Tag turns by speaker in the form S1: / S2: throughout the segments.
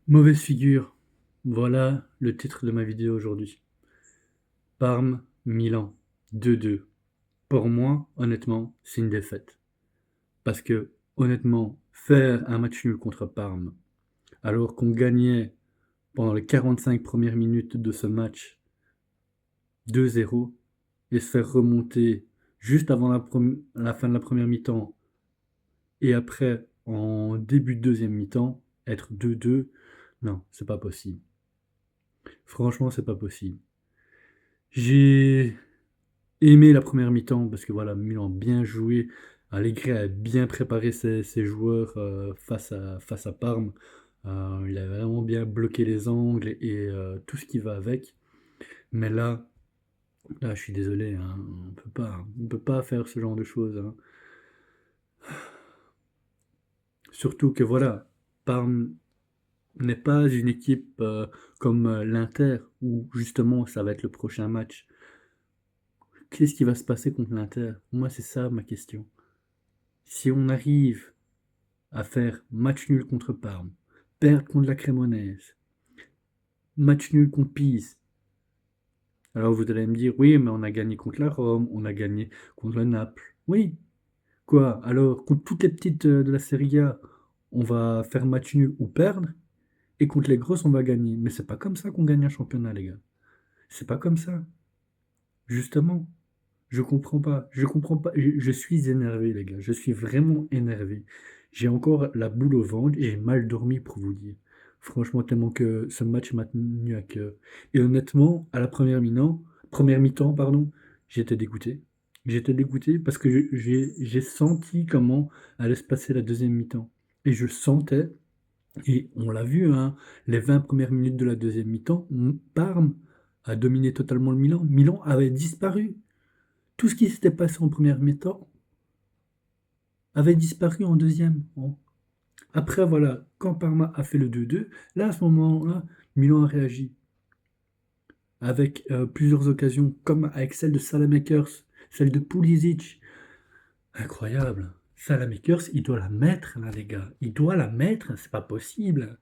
S1: Mauvaise figure. Voilà le titre de ma vidéo aujourd'hui. Parme, Milan, 2-2. Pour moi, honnêtement, c'est une défaite. Parce que, honnêtement, faire un match nul contre Parme, alors qu'on gagnait pendant les 45 premières minutes de ce match 2-0, et se faire remonter juste avant la fin de la première mi-temps, et après, en début de deuxième mi-temps, être 2-2, non, c'est pas possible. Franchement, c'est pas possible. J'ai aimé la première mi-temps parce que voilà, Milan a bien joué. Allegri a bien préparé ses joueurs face à Parme. Il a vraiment bien bloqué les angles et tout ce qui va avec. Mais là, je suis désolé, hein, on peut pas faire ce genre de choses, hein. Surtout que voilà, Parme n'est pas une équipe comme l'Inter où justement ça va être le prochain match. Qu'est-ce qui va se passer contre l'Inter? Moi, c'est ça ma question. Si on arrive à faire match nul contre Parme, perdre contre la Crémonaise, match nul contre Pise. Alors vous allez me dire, oui, mais on a gagné contre la Rome, on a gagné contre le Naples. Oui, quoi? Alors, contre toutes les petites de la Serie A, on va faire match nul ou perdre, et contre les grosses, on va gagner. Mais c'est pas comme ça qu'on gagne un championnat, les gars. C'est pas comme ça. Justement, je comprends pas. Je comprends pas. Je suis énervé, les gars. Je suis vraiment énervé. J'ai encore la boule au ventre et j'ai mal dormi pour vous dire. Franchement, tellement que ce match m'a tenu à cœur. Et honnêtement, à la première mi-temps, pardon, j'étais dégoûté. J'étais dégoûté parce que j'ai senti comment allait se passer la deuxième mi-temps. Et je sentais, et on l'a vu, hein, les 20 premières minutes de la deuxième mi-temps, Parme a dominé totalement le Milan. Milan avait disparu. Tout ce qui s'était passé en première mi-temps avait disparu en deuxième. Bon. Après, voilà, quand Parma a fait le 2-2, là, à ce moment-là, Milan a réagi avec plusieurs occasions, comme avec celle de Salamakers, celle de Pulisic. Incroyable. Salamakers, il doit la mettre, là, les gars. Il doit la mettre, c'est pas possible.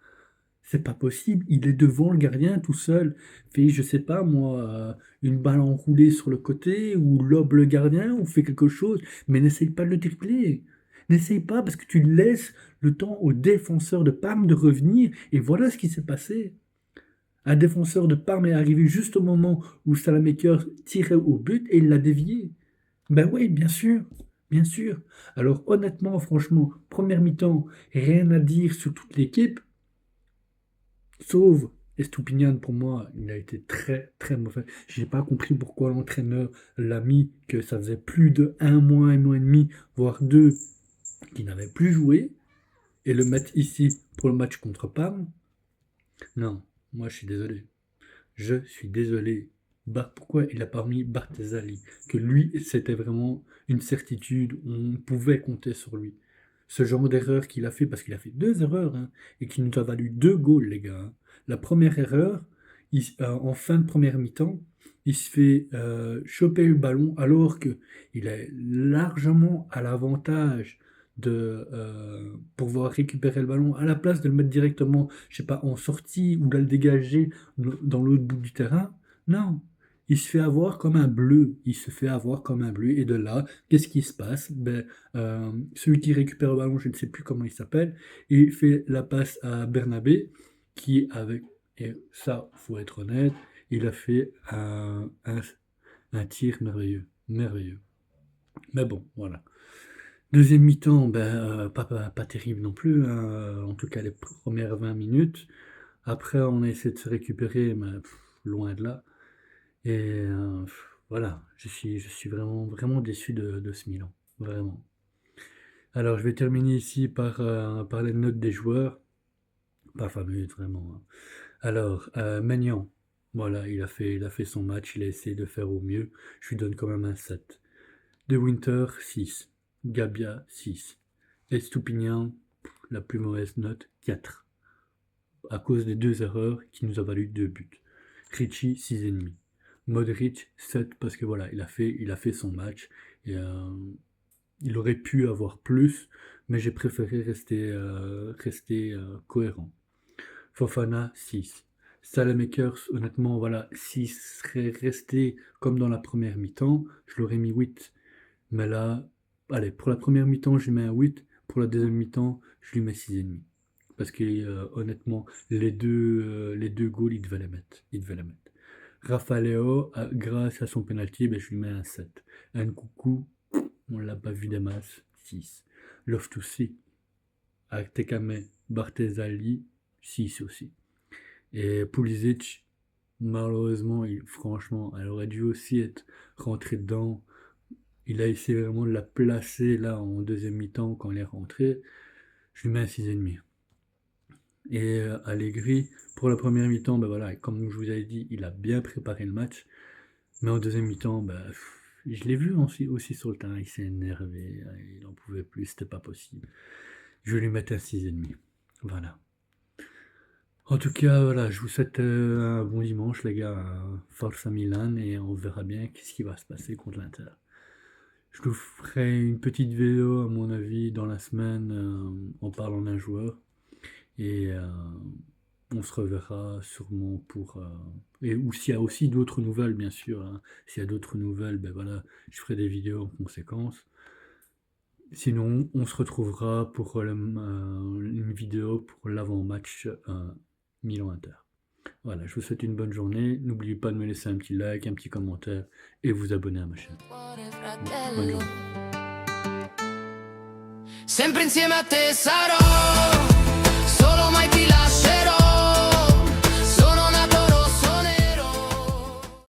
S1: C'est pas possible. Il est devant le gardien tout seul. Fait, je sais pas, moi, une balle enroulée sur le côté, ou lobe le gardien, ou fait quelque chose. Mais n'essaye pas de le tripler. N'essaye pas parce que tu laisses le temps au défenseur de Parme de revenir. Et voilà ce qui s'est passé. Un défenseur de Parme est arrivé juste au moment où Salamaker tirait au but et il l'a dévié. Ben oui, bien sûr. Bien sûr. Alors honnêtement, franchement, première mi-temps, rien à dire sur toute l'équipe. Sauf Estoupinian, pour moi, il a été très très mauvais. J'ai pas compris pourquoi l'entraîneur l'a mis, que ça faisait plus de un mois et demi, voire deux, qu'il n'avait plus joué, et le mettre ici pour le match contre Parme. Non, moi je suis désolé. Je suis désolé. Pourquoi il a pas mis Bartezali? Que lui, c'était vraiment une certitude, on pouvait compter sur lui. Ce genre d'erreur qu'il a fait, parce qu'il a fait deux erreurs, hein, et qui nous a valu deux goals, les gars, hein. La première erreur, en fin de première mi-temps, il se fait choper le ballon alors qu'il est largement à l'avantage de pouvoir récupérer le ballon à la place de le mettre directement, je sais pas, en sortie ou de le dégager dans l'autre bout du terrain. Non, il se fait avoir comme un bleu. Il se fait avoir comme un bleu. Et de là, qu'est-ce qui se passe? Ben, celui qui récupère le ballon, je ne sais plus comment il s'appelle, il fait la passe à Bernabé, qui avec, et ça, faut être honnête, il a fait un tir merveilleux. Merveilleux. Mais bon, voilà. Deuxième mi-temps, ben, pas terrible non plus, hein, en tout cas les premières 20 minutes. Après, on a essayé de se récupérer, mais loin de là. Et voilà, je suis vraiment, vraiment déçu de ce Milan. Vraiment. Alors, je vais terminer ici par les notes des joueurs. Pas fameux, vraiment, hein. Alors, Maignan, voilà, il a fait son match, il a essayé de faire au mieux. Je lui donne quand même un 7. De Winter, 6. Gabia, 6. Estoupinian, la plus mauvaise note, 4. À cause des deux erreurs qui nous a valu 2 buts. Ricci, 6,5. Modric, 7 parce que voilà, il a fait son match. Et, il aurait pu avoir plus, mais j'ai préféré rester cohérent. Fofana 6. Saelemaekers, honnêtement, voilà, s'il serait resté comme dans la première mi-temps, je l'aurais mis 8. Mais là, allez, pour la première mi-temps, je lui mets un 8. Pour la deuxième mi-temps, je lui mets 6,5. Parce que honnêtement, les deux goals, il devait les mettre. Il devait les mettre. Rafaleo, grâce à son penalty, ben, je lui mets un 7. Nkoukou, on l'a pas vu des masses, 6. Loftus-Cheek, Tekame, Bartezali, 6 aussi. Et Pulisic, malheureusement, franchement, elle aurait dû aussi être rentrée dedans. Il a essayé vraiment de la placer là en deuxième mi-temps quand elle est rentrée. Je lui mets un 6,5. Et Allegri, pour la première mi-temps, ben voilà, comme je vous avais dit, il a bien préparé le match. Mais en deuxième mi-temps, ben, je l'ai vu aussi sur le terrain, il s'est énervé, il n'en pouvait plus, c'était pas possible. Je vais lui mettre un 6,5. Voilà. En tout cas, voilà, je vous souhaite un bon dimanche, les gars. Forza Milan, et on verra bien qu'est-ce qui va se passer contre l'Inter. Je vous ferai une petite vidéo, à mon avis, dans la semaine, en parlant d'un joueur. Et on se reverra sûrement pour... et ou s'il y a aussi d'autres nouvelles, bien sûr, hein. S'il y a d'autres nouvelles, ben voilà, je ferai des vidéos en conséquence. Sinon, on se retrouvera pour une vidéo pour l'avant-match Milan-Inter. Voilà, je vous souhaite une bonne journée. N'oubliez pas de me laisser un petit like, un petit commentaire et vous abonner à ma chaîne. Bonne journée.
S2: Sempre insieme a te sarò.